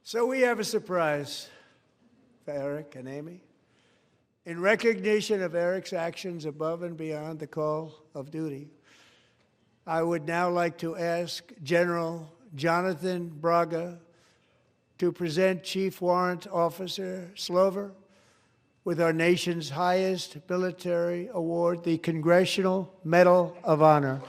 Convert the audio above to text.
So we have a surprise for Eric and Amy. In recognition of Eric's actions above and beyond the call of duty, I would now like to ask General Jonathan Braga to present Chief Warrant Officer Slover with our nation's highest military award, the Congressional Medal of Honor.